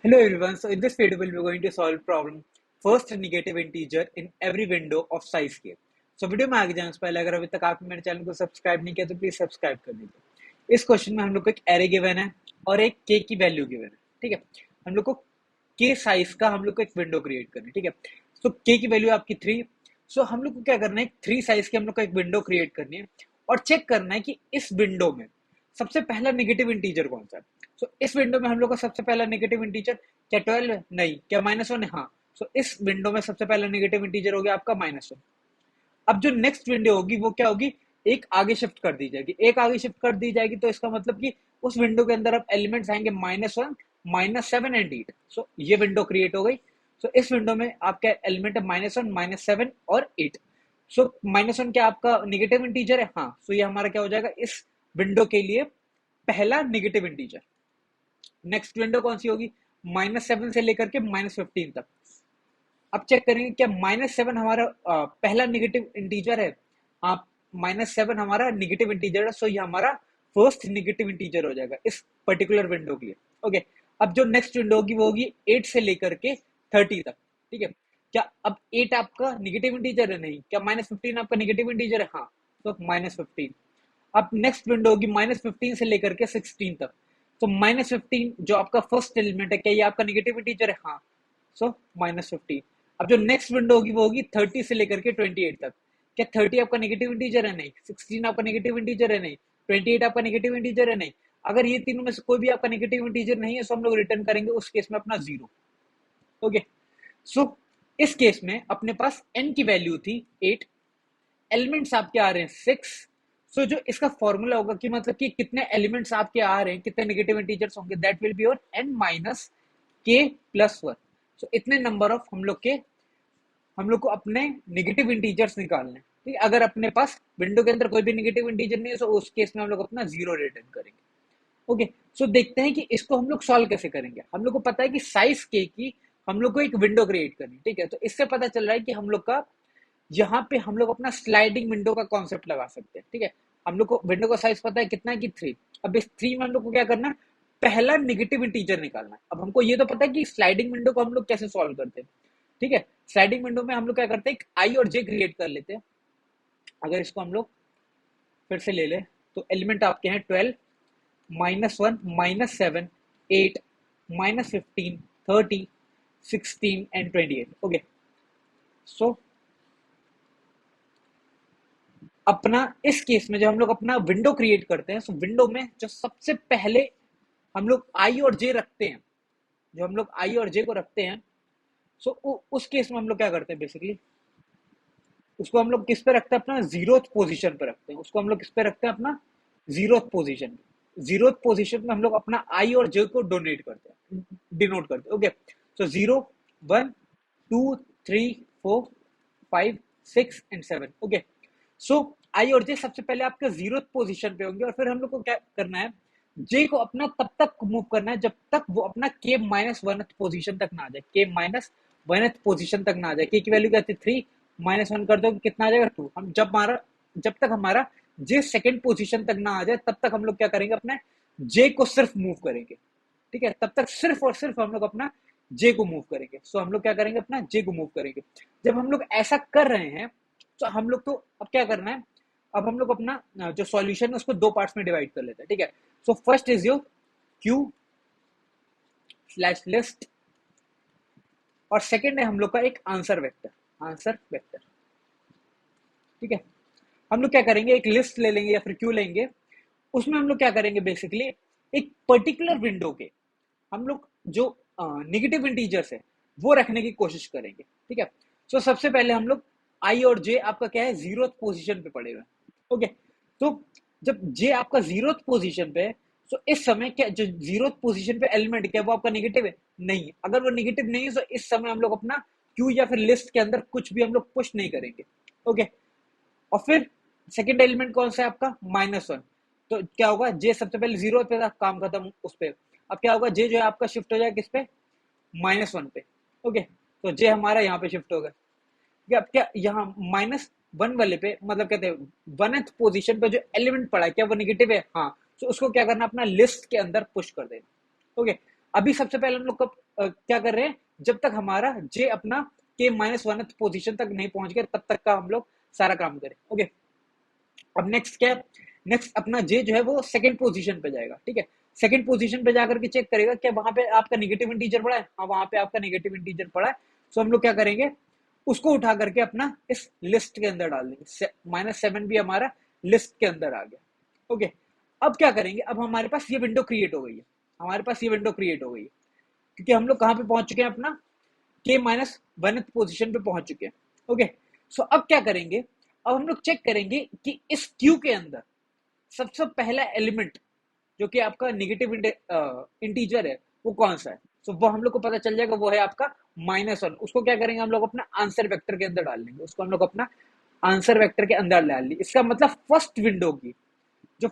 Hello everyone. So in this video we'll be going to solve problem first negative integer in every window of size k. So video में आगे जाने से पहले अगर अभी तक आपने मेरे चैनल को सब्सक्राइब नहीं किया तो प्लीज सब्सक्राइब कर दीजिए। इस क्वेश्चन में हम लोग को एक एरे गिवन है और एक k की वैल्यू गिवन है। ठीक है, हम लोग को k साइज का हम लोग को एक विंडो क्रिएट करनी है। ठीक है, तो k की वैल्यू आपकी 3। सो हम लोग को क्या करना है, 3 साइज की हम लोग को एक विंडो क्रिएट करनी है और चेक करना है कि इस विंडो में सबसे पहला नेगेटिव इंटीजर कौन सा है। सो इस विंडो में हम लोग का सबसे पहला नेगेटिव इंटीजर क्या 12 है? नहीं। क्या -1 है? हाँ। सो इस विंडो में सबसे पहला नेगेटिव इंटीजर हो गया आपका -1। अब जो नेक्स्ट विंडो होगी वो क्या होगी, एक आगे शिफ्ट कर दी जाएगी। एक आगे शिफ्ट कर दी जाएगी तो इसका मतलब कि उस विंडो के अंदर अब एलिमेंट्स आएंगे -1, -7 एंड 8। सो ये विंडो क्रिएट हो गई। सो इस विंडो में आपका एलिमेंट है -1, -7 और 8। सो -1 क्या आपका नेगेटिव इंटीजर है? हाँ। सो ये हमारा क्या हो जाएगा, इस विंडो के लिए पहला नेगेटिव इंटीजर। नेक्स्ट विंडो कौन सी होगी, -7 से लेकर के -15 तक। अब चेक करेंगे क्या -7 हमारा पहला नेगेटिव इंटीजर है? हाँ, -7 हमारा नेगेटिव इंटीजर है। सो ये हमारा फर्स्ट नेगेटिव इंटीजर हो जाएगा इस पर्टिकुलर विंडो के लिए। ओके, अब जो नेक्स्ट विंडो होगी वो होगी 8 से लेकर के 30 तक। ठीक है, क्या अब 8 आपका नेगेटिव इंटीजर है? नहीं। क्या -15 आपका नेगेटिव इंटीजर है? हाँ। तो -15। अब नेक्स्ट विंडो होगी -15 से लेकर के 16 तक। तो -15 जो आपका फर्स्ट एलिमेंट है, क्या ये आपका नेगेटिव इंटीजर है? हाँ। सो -15। अब जो नेक्स्ट विंडो होगी वो होगी 30 से लेकर के 28 तक। क्या 30 आपका नेगेटिव इंटीजर है? नहीं। 16 आपका नेगेटिव इंटीजर है? नहीं। 28 आपका नेगेटिव इंटीजर है? नहीं। अगर ये तीनों में से कोई भी आपका नेगेटिव इंटीजर नहीं है तो हम लोग रिटर्न करेंगे उस केस में अपना 0। ओके, सो इस केस में अपने पास n की वैल्यू थी 8, एलिमेंट्स आपके आ रहे हैं 6। सो जो इसका फॉर्मूला होगा कि मतलब कि कितने एलिमेंट्स आपके आ रहे हैं, कितने नेगेटिव इंटीजर्स होंगे, that will be your n minus k plus 1। सो इतने नंबर ऑफ हम लोग को अपने नेगेटिव इंटीजर्स निकालने। ठीक है, अगर अपने पास विंडो के अंदर कोई भी नेगेटिव इंटीजर नहीं है तो उस केस में हम लोग अपना 0 रिटर्न करेंगे। ओके, सो देखते हैं कि इसको हम लोग सॉल्व कैसे करेंगे। हम लोग को पता है कि साइज के की हम लोग को एक विंडो क्रिएट करनी। ठीक है, तो इससे पता चल रहा है कि हम लोग का यहाँ पे हम लोग अपना स्लाइडिंग विंडो का कॉन्सेप्ट लगा सकते हैं। ठीक है, हम लोग को विंडो का साइज पता है कितना है कि 3। अब इस 3 में हम लोग को क्या करना है, पहला नेगेटिव इंटीजर निकालना है। अब हमको ये तो पता है कि स्लाइडिंग विंडो को हम लोग कैसे सॉल्व करते हैं। ठीक है, स्लाइडिंग विंडो में हम लोग क्या करते हैं, आई और जे क्रिएट कर लेते हैं। अगर इसको हम लोग फिर से ले ले तो एलिमेंट आपके हैं 12, -1, -7, 8, -15, 30, 16 एंड 28। ओके, सो अपना इस केस में जब हम लोग अपना विंडो क्रिएट करते हैं, तो विंडो में जो सबसे पहले हम लोग आई और जे रखते हैं, जो हम लोग आई और जे को रखते हैं, सो उस केस में हम लोग क्या करते हैं, बेसिकली उसको हम लोग किस पे रखते हैं, अपना जीरोथ पोजीशन पे रखते हैं। उसको हम लोग किस पे रखते हैं, अपना जीरोथ पोजीशन। जीरोथ पोजीशन में हम लोग अपना आई और जे को डोनेट करते हैं, डिनोट करते हैं। Okay, so 0, 1, 2, 3, 4, 5, 6 and 7। ओके, सो आई और जे सबसे पहले आपके जीरो पोजीशन पे होंगे और फिर हम लोग को क्या करना है, जे को अपना तब तक मूव करना है जब तक वो अपना के -1 पोजीशन तक ना आ जाए। के -1 पोजीशन तक ना आ जाए। के की वैल्यू क्या थी 3, -1 कर दो कितना आ जाएगा 2। हम जब तक हमारा जे सेकंड पोजीशन तक ना आ जाए तब तक हम लोग क्या करेंगे, अपने जे को सिर्फ मूव करेंगे। ठीक है, तब तक सिर्फ और सिर्फ हम लोग अपना जे को मूव करेंगे। सो हम लोग क्या करेंगे, अपना जे को मूव करेंगे। जब हम लोग ऐसा कर रहे हैं तो हम लोग को अब क्या करना है, अब हम लोग अपना जो सॉल्यूशन है उसको दो पार्ट्स में डिवाइड कर लेते हैं। ठीक है, so first is your Q slash list और सेकेंड है हम लोग का एक आंसर वेक्टर। ठीक है, हम लोग क्या करेंगे, एक लिस्ट ले लेंगे या फिर क्यू लेंगे। उसमें हम लोग क्या करेंगे, बेसिकली एक पर्टिकुलर विंडो के हम लोग जो नेगेटिव इंटीजर्स है वो रखने की कोशिश करेंगे। ठीक है, सो सबसे पहले हम लोग आई और जे आपका क्या है, जीरोथ पोजीशन पे पड़े हुए। ओके, तो जब जे आपका जीरोथ पोजीशन पे है तो इस समय क्या जो जीरोथ पोजीशन पे एलिमेंट क्या वो आपका नेगेटिव है? नहीं। अगर वो नेगेटिव नहीं है तो इस समय हम लोग अपना क्यू या फिर लिस्ट के अंदर कुछ भी हम लोग पुश नहीं करेंगे। ओके, और फिर सेकेंड एलिमेंट कौन सा है आपका, -1। तो क्या होगा, जे सबसे पहले जीरो पे था, काम खत्म उस पे। अब क्या होगा, जे जो है आपका शिफ्ट हो जाएगा किस पे, -1 पे। ओके, तो जे हमारा यहाँ पे शिफ्ट हो गया। अब क्या यहाँ -1 वाले पे मतलब कहते हैं 1th पोजीशन पे जो एलिमेंट पड़ा है क्या वो नेगेटिव है? हाँ। तो उसको क्या करना, अपना लिस्ट के अंदर पुश कर देना। ओके, अभी सबसे पहले हम लोग क्या कर रहे हैं, जब तक हमारा जे अपना के माइनस वन पोजिशन तक नहीं पहुंच गया तब तक का हम लोग सारा काम करें। ओके, अब नेक्स्ट क्या है, नेक्स्ट अपना जे जो है वो सेकंड पोजीशन पे जाएगा। ठीक है, सेकंड पोजीशन पे जाकर के चेक करेगा क्या वहां पे आपका नेगेटिव इंटीजर पड़ा है। हाँ, वहां पे आपका नेगेटिव इंटीजर पड़ा है। सो हम लोग क्या करेंगे, उसको उठा करके अपना इस लिस्ट के अंदर डाल देंगे। -7 भी हमारा लिस्ट के अंदर आ गया। ओके, अब क्या करेंगे, अब हमारे पास ये विंडो क्रिएट हो गई है, हमारे पास ये विंडो क्रिएट हो गई है, क्योंकि हम लोग कहां पे पहुंच चुके हैं, अपना के माइनस वन पोजिशन पे पहुंच चुके हैं। ओके, सो अब क्या करेंगे, अब हम लोग चेक करेंगे कि इस क्यू के अंदर सबसे पहला एलिमेंट जो कि आपका नेगेटिव इंटीजर है वो कौन सा है। सो वो हम लोग को पता चल जाएगा, वो है आपका -1। उसको क्या करेंगे, हम लोग अपना आंसर वेक्टर के अंदर डाल देंगे, उसको हम लोग अपना आंसर वेक्टर के अंदर डाल ली। इसका मतलब फर्स्ट विंडो की जो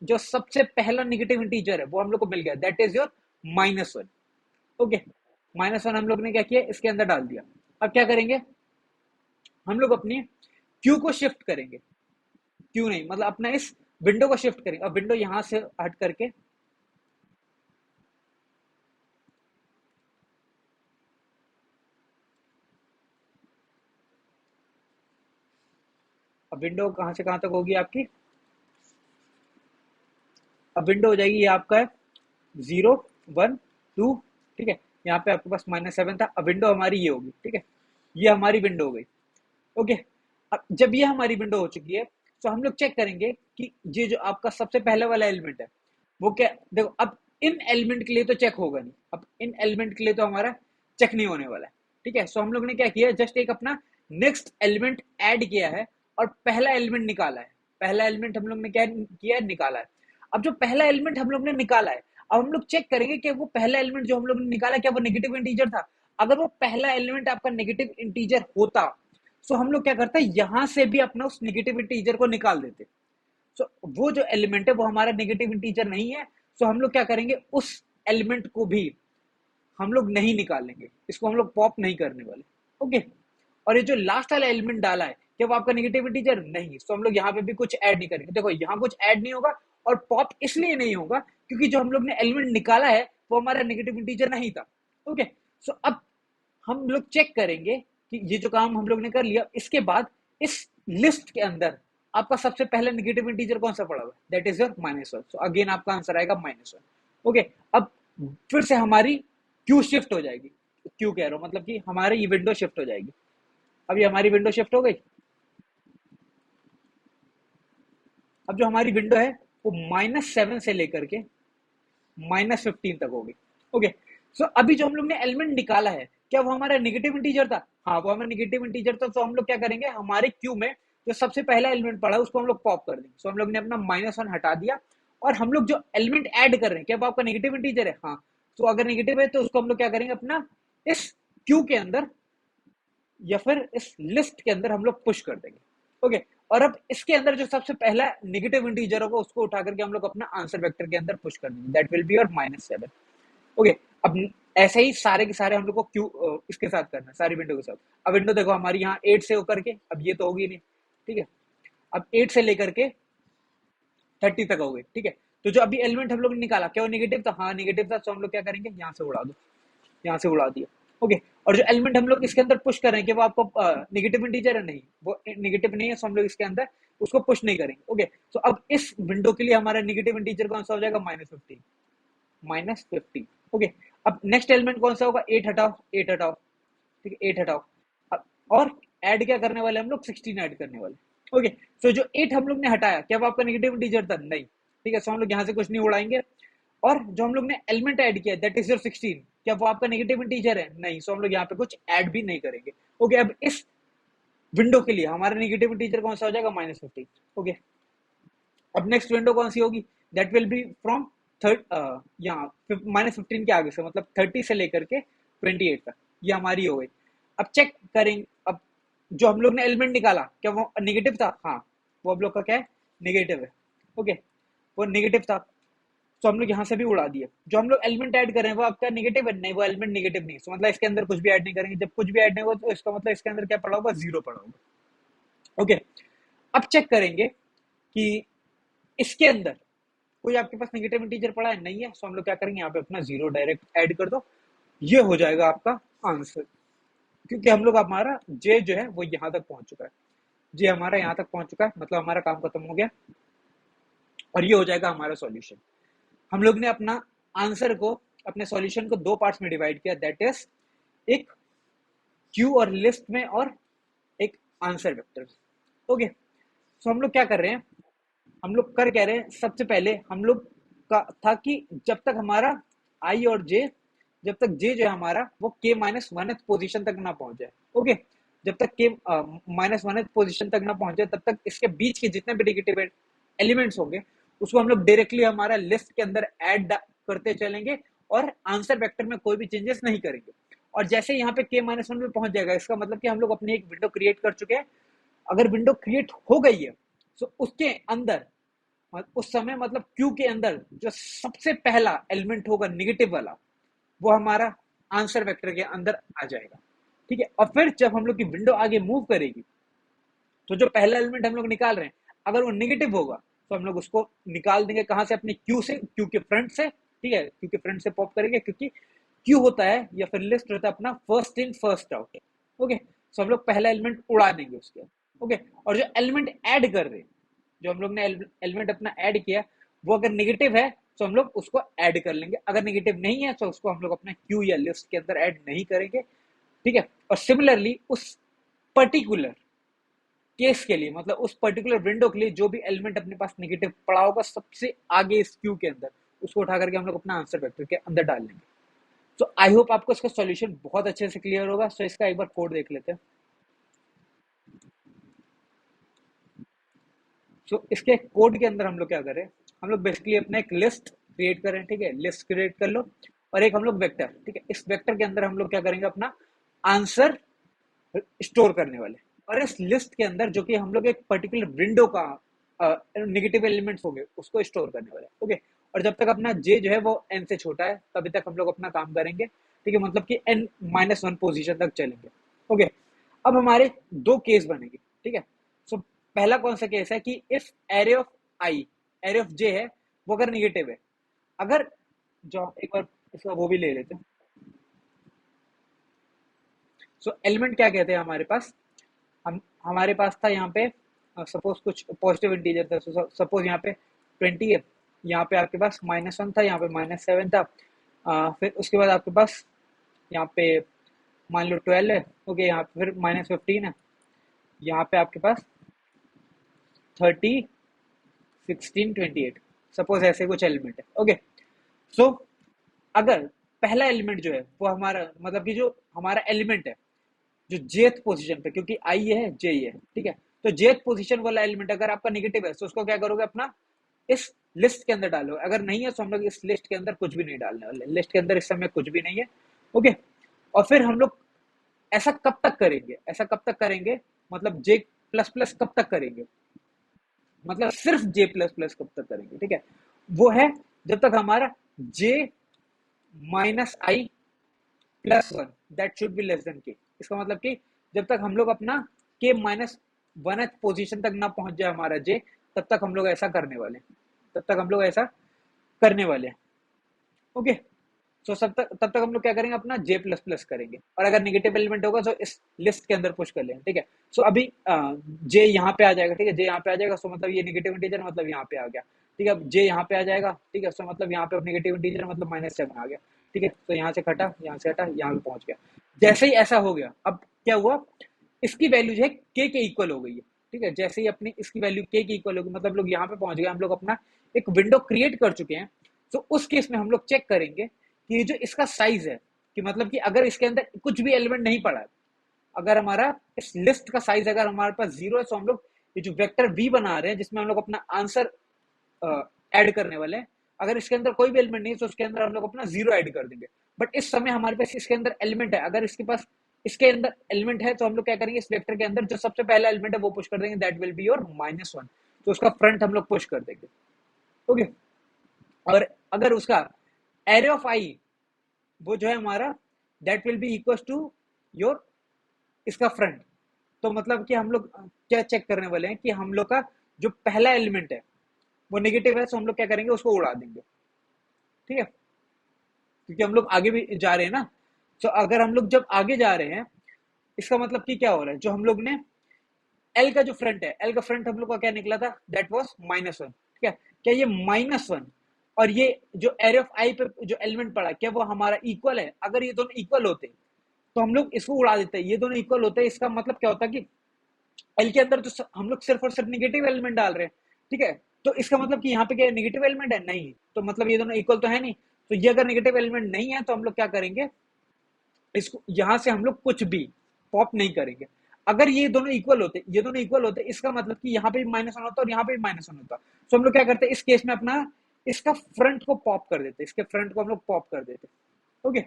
जो सबसे पहला नेगेटिव इंटीजर है वो हम लोग को मिल गया, दैट इज योर -1। ओके, -1 हम लोग ने क्या किया, इसके अंदर डाल दिया। अब क्या करेंगे, हम लोग अपनी क्यू को शिफ्ट करेंगे, क्यू नहीं मतलब अपना इस विंडो को शिफ्ट करेंगे। अब विंडो यहां से हट करके अब विंडो कहां से कहां तक होगी आपकी, अब विंडो हो जाएगी ये आपका है 0 1 2। ठीक है, यहाँ पे आपके पास -7 था, अब विंडो हमारी ये होगी। ठीक है, ये हमारी विंडो हो गई। ओके, अब जब ये हमारी विंडो हो चुकी है तो हम लोग चेक करेंगे कि ये जो आपका सबसे पहले वाला एलिमेंट है वो क्या, देखो अब इन एलिमेंट के लिए तो चेक होगा नहीं, अब इन एलिमेंट के लिए तो हमारा चेक नहीं होने वाला है। ठीक है, सो हम लोग ने क्या किया, जस्ट एक अपना नेक्स्ट एलिमेंट ऐड किया है और पहला एलिमेंट निकाला है। पहला एलिमेंट हम लोग ने क्या किया है, निकाला है। अब जो पहला एलिमेंट हम लोग ने निकाला है, अब हम लोग चेक करेंगे कि वो पहला एलिमेंट जो हम लोग ने निकाला क्या वो नेगेटिव इंटीजर था। अगर वो पहला एलिमेंट आपका नेगेटिव इंटीजर होता सो हम लोग क्या करते हैं, यहां से भी अपना उस नेगेटिव इंटीजर को निकाल देते। सो वो जो एलिमेंट है वो हमारा नेगेटिव इंटीजर नहीं है। सो हम लोग क्या करेंगे, उस एलिमेंट को भी हम लोग नहीं निकालेंगे, इसको हम लोग पॉप नहीं करने वाले। ओके, और ये जो लास्ट वाला एलिमेंट डाला है क्या वो आपका नेगेटिव इंटीजर नहीं, तो हम लोग यहाँ पे भी कुछ ऐड नहीं करेंगे। देखो यहाँ कुछ ऐड नहीं होगा और पॉप इसलिए नहीं होगा क्योंकि जो हम लोग ने एलिमेंट निकाला है वो हमारा नेगेटिव इंटीजर नहीं था। ओके, सो अब हम लोग चेक करेंगे कि ये जो काम हम लोग ने कर लिया, इसके बाद इस लिस्ट के अंदर आपका सबसे पहले नेगेटिव इंटीजर कौन सा पड़ा हुआ है, that is your -1। So again आपका आंसर आएगा -1। ओके, अब फिर से हमारी क्यू शिफ्ट हो जाएगी, क्यू कह रहा हूं मतलब कि हमारी ये विंडो शिफ्ट हो जाएगी। अब ये हमारी विंडो शिफ्ट हो गई। अब जो हमारी विंडो है वो -7 से लेकर के -15 तक होगी। ओके, सो अभी जो हम लोग ने एलिमेंट निकाला है क्या वो हमारा नेगेटिव इंटीजर था, हाँ वो हमारा नेगेटिव इंटीजर था। तो हम लोग क्या करेंगे, हमारे क्यू में जो सबसे पहला एलिमेंट पड़ा है उसको हम लोग पॉप कर देंगे। सो हम लोग ने अपना -1 हटा दिया और हम लोग जो एलिमेंट ऐड कर रहे हैं क्या वो आपका नेगेटिव इंटीजर है, हाँ। तो अगर नेगेटिव है तो उसको हम लोग क्या करेंगे, अपना इस क्यू के अंदर या फिर इस लिस्ट के अंदर हम लोग पुश कर देंगे। ओके, और अब इसके अंदर जो सबसे पहला नेगेटिव इंटीजर होगा उसको उठा करके हम लोग अपना आंसर वेक्टर के अंदर पुश कर देंगे, that will be your -7। Okay, अब ऐसे ही सारे के सारे हम लोग को क्यू इसके साथ करना है, सारी विंडो के साथ। अब विंडो देखो हमारी यहाँ 8 से होकर के, अब ये तो होगी नहीं। ठीक है, अब 8 से लेकर के 30 तक हो गई। ठीक है, तो जो अभी एलिमेंट हम लोग ने निकाला क्या वो नेगेटिव था, हाँ नेगेटिव था। तो हम लोग क्या करेंगे, यहाँ से उड़ा दो, यहाँ से उड़ा दिया। ओके, और जो एलिमेंट हम लोग इसके अंदर पुश कर रहे हैं कि वो आपको नेगेटिव इंटीजर है, नहीं वो नेगेटिव नहीं है, सो हम लोग इसके अंदर उसको पुश नहीं करेंगे। ओके, तो अब इस विंडो के लिए हमारा नेगेटिव इंटीजर कौन सा हो जाएगा, -15। -15। ओके, अब नेक्स्ट एलिमेंट कौन सा होगा, 8 हटाओ, 8 हटाओ। ठीक है, 8 हटाओ। अब और ऐड क्या करने वाले हम लोग, 16 ऐड करने वाले। ओके, तो जो 8 हम लोग ने हटाया क्या वो आपका नेगेटिव इंटीजर था, नहीं। ठीक है, सो हम लोग यहाँ से कुछ नहीं उड़ाएंगे। और जो हम लोग ने एलिमेंट ऐड किया दैट इज योर 16, क्या वो आपका नेगेटिव इंटीजर है, नहीं। सो हम लोग यहाँ पे कुछ ऐड भी नहीं करेंगे। ओके, अब इस विंडो के लिए हमारा नेगेटिव इंटीजर कौन सा हो जाएगा, -15। ओके, अब नेक्स्ट विंडो कौन सी होगी, that will B from third, यहाँ -15 के आगे से, मतलब 30 से लेकर के 28 तक, ये हमारी हो गई। अब चेक करेंगे, अब जो हम लोग ने एलिमेंट निकाला क्या वो नेगेटिव था, हाँ वो हम लोग का क्या है, नेगेटिव है। ओके, वो नेगेटिव था, तो हम लोग यहाँ से भी उड़ा दिए। जो हम लोग एलिमेंट ऐड कर रहे हैं वो आपका नेगेटिव है, नहीं वो एलिमेंट नेगेटिव नहीं। तो मतलब इसके अंदर कुछ भी ऐड नहीं करेंगे, जब कुछ भी ऐड नहीं होगा तो इसका मतलब इसके अंदर क्या पड़ा होगा, 0 पड़ा होगा। ओके, अब चेक करेंगे कि इसके अंदर कोई आपके पास नेगेटिव इंटीजर पड़ा है, नहीं है, सो हम लोग क्या करेंगे, यहाँ पे अपना जीरो डायरेक्ट ऐड कर दो, ये हो जाएगा आपका आंसर। क्योंकि हम लोग, हमारा जे जो है वो यहाँ तक पहुंच चुका है, जे हमारा यहाँ तक पहुंच चुका है, मतलब हमारा काम खत्म हो गया, और ये हो जाएगा हमारा सॉल्यूशन। हम लोग ने अपना आंसर को, अपने सॉल्यूशन को दो पार्ट्स में डिवाइड किया, दैट इज एक क्यू और लिस्ट में, और एक आंसर वेक्टर। ओके, सो हम लोग क्या कर रहे हैं, हम लोग कर कह रहे हैं, सबसे पहले हम लोग का था कि जब तक हमारा आई और जे, जब तक जे जो है हमारा वो के माइनस वन पोजिशन तक ना पहुंच जाए। ओके, जब तक के माइनस वन पोजिशन तक ना पहुंचे, तब तक इसके बीच के जितने भी नेगेटिव एलिमेंट्स होंगे उसको हम लोग डायरेक्टली हमारा लिस्ट के अंदर ऐड करते चलेंगे, और आंसर वेक्टर में कोई भी चेंजेस नहीं करेंगे। और जैसे यहाँ पे के माइनस वन में पहुंच जाएगा, इसका मतलब कि हम लोग अपनी एक विंडो क्रिएट कर चुके हैं। अगर विंडो क्रिएट हो गई है तो उसके अंदर, उस समय मतलब क्यू के अंदर जो सबसे पहला एलिमेंट होगा नेगेटिव वाला, वो हमारा आंसर वेक्टर के अंदर आ जाएगा। ठीक है, और फिर जब हम लोग की विंडो आगे मूव करेगी, तो जो पहला एलिमेंट हम लोग निकाल रहे हैं, अगर वो नेगेटिव होगा तो हम लोग उसको निकाल देंगे कहां से, अपने क्यू से, क्यू के फ्रंट से। ठीक है, क्यू के फ्रंट से पॉप करेंगे, क्योंकि क्यू होता है या फिर लिस्ट होता है अपना first in first out. Okay, so हम लोग पहला एलिमेंट उड़ा देंगे उसके। ओके, और जो एलिमेंट ऐड कर रहे हैं, जो हम लोग ने एलिमेंट अपना ऐड किया, वो अगर नेगेटिव है तो हम लोग उसको ऐड कर लेंगे, अगर नेगेटिव नहीं है तो उसको हम लोग अपना क्यू या लिस्ट के अंदर ऐड नहीं करेंगे। ठीक है, और सिमिलरली उस पर्टिकुलर केस के लिए, मतलब उस पर्टिकुलर विंडो के लिए, जो भी एलिमेंट अपने पास नेगेटिव पड़ा होगा सबसे आगे इस क्यू के अंदर, उसको उठा करके हम लोग अपना आंसर वेक्टर के अंदर डाल लेंगे। तो आई होप आपको इसका सॉल्यूशन बहुत अच्छे से क्लियर होगा। सो इसका एक बार कोड देख लेते हैं। सो इसके कोड के अंदर हम लोग क्या करें, हम लोग बेसिकली अपना एक लिस्ट क्रिएट करें। ठीक है, लिस्ट क्रिएट कर लो, और एक हम लोग वेक्टर, ठीक है, इस वेक्टर के अंदर हम लोग क्या करेंगे, अपना आंसर स्टोर करने वाले। और इस लिस्ट के अंदर जो कि हम लोग एक पर्टिकुलर विंडो का नेगेटिव एलिमेंट्स हो गए उसको स्टोर करने वाले। ओके, और जब तक अपना जे जो है वो एन से छोटा है तभी तक हम लोग अपना काम करेंगे। ठीक है, मतलब कि एन माइनस वन पोजिशन तक चलेंगे। ओके, अब हमारे दो केस बनेंगे। ठीक है, सो पहला कौन सा केस है कि if array of I, array of J है, वो अगर निगेटिव है, अगर, जो एक बार इसका वो भी ले लेते हैं। सो एलिमेंट क्या कहते हैं हमारे पास, हम हमारे पास था यहाँ पे, सपोज कुछ पॉजिटिव इंटीजर था, सपोज यहाँ पे 20 है, यहाँ पे आपके पास -1 था, यहाँ पे -7 था, फिर उसके बाद आपके पास यहाँ पे मान लो 12 है। ओके, यहाँ पे फिर -15 है, यहाँ पे आपके पास 30, 16, 28, सपोज ऐसे कुछ एलिमेंट है। ओके, सो अगर पहला एलिमेंट जो है वो हमारा, मतलब कि जो हमारा एलिमेंट है जो जेथ पोजीशन पे, क्योंकि आई है जे है, ठीक है, तो जेथ पोजीशन वाला एलिमेंट अगर आपका नेगेटिव है तो उसको क्या करोगे, अपना इस लिस्ट के अंदर डालो। अगर नहीं है तो हम लोग इस लिस्ट के अंदर कुछ भी नहीं डालने वाले, लिस्ट के अंदर इस समय कुछ भी नहीं है। ओके, और फिर हम लोग ऐसा कब तक करेंगे, ऐसा कब तक करेंगे, मतलब जे प्लस प्लस कब तक करेंगे, मतलब सिर्फ जे प्लस प्लस कब तक करेंगे। ठीक है, वो है जब तक हमारा J minus I plus one that should be less than K. इसका मतलब कि जब तक हम लोग अपना के माइनस वन पोजिशन तक ना पहुंच जाए हमारा जे, तब तक हम लोग ऐसा करने वाले हैं, तब तक हम लोग ऐसा करने वाले हैं। ओके, सो तब तक हम लोग क्या करेंगे, अपना जे प्लस प्लस करेंगे, और अगर नेगेटिव एलिमेंट होगा तो इस लिस्ट के अंदर पुश कर लेंगे। ठीक है, सो अभी जे यहाँ पे आ जाएगा। ठीक है, जे यहाँ पे आ जाएगा, सो मतलब ये नेगेटिव इंटीजर मतलब यहाँ पे आ गया। ठीक है, जे यहाँ पे आ जाएगा। ठीक है, सो मतलब यहाँ पे नेगेटिव इंटीजर मतलब -7 आ गया। ठीक है, तो यहाँ से हटा, यहाँ से हटा, यहाँ पे पहुंच गया। जैसे ही ऐसा हो गया, अब क्या हुआ, इसकी वैल्यू जो है के इक्वल हो गई है। ठीक है, जैसे ही अपनी इसकी वैल्यू के इक्वल होगी, मतलब लोग यहाँ पे पहुंच गए, हम लोग अपना एक विंडो क्रिएट कर चुके हैं। तो उस केस में हम लोग चेक करेंगे कि ये जो इसका साइज है, कि मतलब कि अगर इसके अंदर कुछ भी एलिमेंट नहीं पड़ा है, अगर हमारा इस लिस्ट का साइज अगर हमारे पास 0 है, तो हम लोग ये जो वेक्टर वी बना रहे हैं जिसमें हम लोग अपना आंसर ऐड करने वाले हैं, अगर इसके अंदर कोई भी एलिमेंट नहीं है तो उसके अंदर हम लोग अपना 0 ऐड कर देंगे। बट इस समय हमारे पास इसके अंदर एलिमेंट है, अगर इसके पास इसके अंदर एलिमेंट है तो हम लोग क्या करेंगे, इस वेक्टर के अंदर जो सबसे पहला एलिमेंट है वो पुश कर देंगे, दैट विल बी योर -1, तो उसका फ्रंट हम लोग पुश कर देंगे। ओके, और अगर उसका एरे ऑफ आई वो जो है हमारा, that will be equal to your इसका फ्रंट। तो मतलब कि हम लोग क्या चेक करने वाले हैं कि हम लोग का जो पहला एलिमेंट है वो नेगेटिव है, तो हम लोग क्या करेंगे, उसको उड़ा देंगे, ठीक है, क्योंकि हम लोग आगे भी जा रहे हैं ना। तो अगर हम लोग जब आगे जा रहे हैं, इसका मतलब कि क्या हो रहा है, जो हम लोग ने एल का जो फ्रंट है, एल का फ्रंट हम लोग का क्या निकला था, दैट वाज -1, ठीक है। क्या ये -1 और ये जो एरे ऑफ आई पे जो एलिमेंट पड़ा, क्या वो हमारा इक्वल है? अगर ये दोनों इक्वल होते तो हम लोग इसको उड़ा देते हैं, ये दोनों इक्वल होते हैं, इसका मतलब क्या होता है कि एल के अंदर तो हम लोग सिर्फ और सिर्फ निगेटिव एलिमेंट डाल रहे हैं, ठीक है। तो इसका मतलब कि यहाँ पे क्या निगेटिव एलिमेंट है? नहीं, तो मतलब ये दोनों इक्वल तो है नहीं। तो ये अगर निगेटिव एलिमेंट नहीं है तो हम लोग क्या करेंगे, इसको यहां से हम लोग कुछ भी पॉप नहीं करेंगे। अगर ये दोनों इक्वल होते, ये दोनों इक्वल होते, इसका मतलब कि यहाँ पे भी -1 होता और यहाँ पे भी -1 होता। तो हम लोग क्या करते हैं इस केस में, अपना इसका फ्रंट को पॉप कर देते, इसके फ्रंट को हम लोग पॉप कर देते, ओके।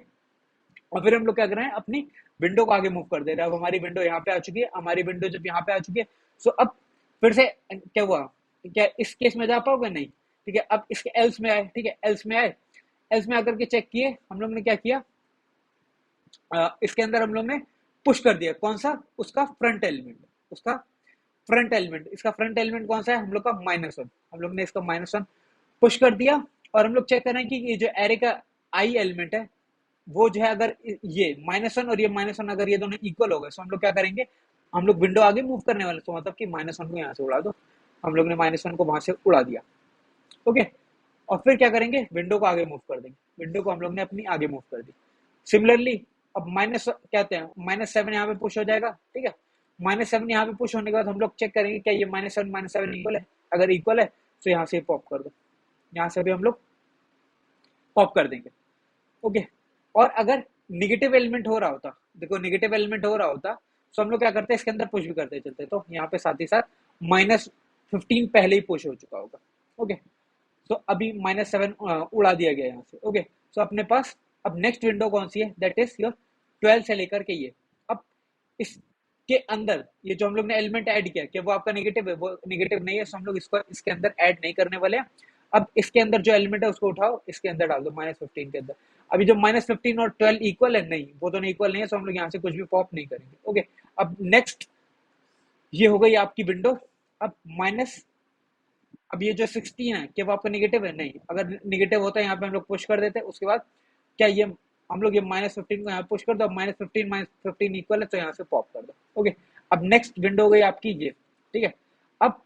और फिर हम लोग क्या कर रहे हैं, अपनी विंडो को आगे मूव कर दे रहे हैं। अब हमारी विंडो यहाँ पे आ चुकी है, हमारी विंडो जब यहाँ पे आ चुकी है, सो अब फिर से क्या हुआ, क्या इस केस में जा पाओगे? नहीं, ठीक है। अब इसके एल्स में आए, ठीक है, एल्स में आए, एल्स में आकर के चेक किए, हम लोग ने क्या किया, इसके अंदर हम लोग ने पुश कर दिया, कौन सा, उसका फ्रंट एलिमेंट, उसका फ्रंट एलिमेंट, इसका फ्रंट एलिमेंट कौन सा है, हम लोग का -1, हम लोग ने इसका -1 पुश कर दिया। और हम लोग चेक कर रहे हैं कि ये जो एरे का आई एलिमेंट है, वो जो है, अगर ये -1 और ये -1 अगर ये दोनों इक्वल हो गए, तो हम लोग क्या करेंगे, हम लोग विंडो आगे मूव करने वाले, तो मतलब कि -1 को यहाँ से उड़ा दो। हम लोग ने -1 को वहां से उड़ा दिया, ओके। और फिर क्या करेंगे, विंडो को आगे मूव कर देंगे, विंडो को हम लोग ने अपनी आगे मूव कर दी। सिमिलरली अब माइनस कहते हैं -7 यहाँ पे पुश हो जाएगा, ठीक है। -7 यहाँ पे पुश होने के बाद हम लोग चेक करेंगे क्या ये -7 इक्वल है, अगर इक्वल है तो यहाँ से पॉप कर दो, यहाँ से भी हम लोग पॉप कर देंगे, ओके। और अगर निगेटिव एलिमेंट हो रहा होता, देखो निगेटिव एलिमेंट हो रहा होता, तो हम लोग क्या करते हैं, इसके अंदर पुश भी करते चलते, तो यहाँ पे साथ ही साथ -15 पहले ही पुश हो चुका होगा, ओके। तो अभी -7 उड़ा दिया गया यहाँ से, ओके। तो अपने पास अब नेक्स्ट विंडो कौन सी है, दैट इज योर 12 से लेकर के ये। अब इसके अंदर ये जो हम लोग ने एलिमेंट ऐड किया, क्या वो आपका नेगेटिव है? वो नेगेटिव नहीं है, तो हम लोग इसको इसके अंदर ऐड नहीं करने वाले हैं। अब इसके अंदर जो एलिमेंट है उसको उठाओ, इसके अंदर डाल दो -15 के अंदर। अभी जो -15 और 12 इक्वल है, नहीं, वो दोनों इक्वल नहीं है, तो हम लोग यहाँ से कुछ भी पॉप नहीं करेंगे, ओके। अब नेक्स्ट ये हो गई आपकी विंडो। अब माइनस, अब ये जो 16 है, क्या वो आपका निगेटिव है? नहीं, अगर निगेटिव होता है यहाँ पे हम लोग पुश कर देते हैं, उसके बाद क्या ये हम लोग ये -15 को यहाँ पुश कर दो, -15 इक्वल है, तो यहाँ से पॉप कर दो, ओके। अब नेक्स्ट विंडो हो गई आपकी ये, ठीक है। अब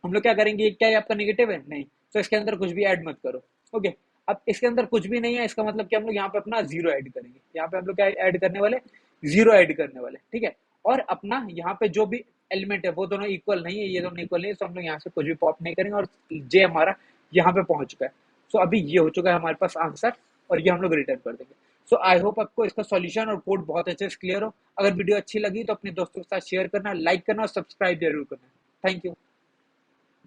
हम लोग क्या करेंगे, क्या ये आपका निगेटिव है? नहीं, तो इसके अंदर कुछ भी ऐड मत करो, ओके। अब इसके अंदर कुछ भी नहीं है, इसका मतलब कि हम लोग यहाँ पे अपना 0 ऐड करेंगे, यहाँ पे हम लोग क्या ऐड करने वाले, 0 ऐड करने वाले, ठीक है। और अपना यहाँ पे जो भी एलिमेंट है वो दोनों इक्वल नहीं है, ये दोनों इक्वल नहीं है, तो हम लोग यहाँ से कुछ भी पॉप नहीं करेंगे, और जे हमारा यहाँ पे पहुंच चुका है। सो अभी ये हो चुका है हमारे पास आंसर, और ये हम लोग रिटर्न कर देंगे। सो आई होप आपको इसका सॉल्यूशन और कोड बहुत अच्छे से क्लियर हो। अगर वीडियो अच्छी लगी तो अपने दोस्तों के साथ शेयर करना, लाइक करना और सब्सक्राइब जरूर करना। Thank you.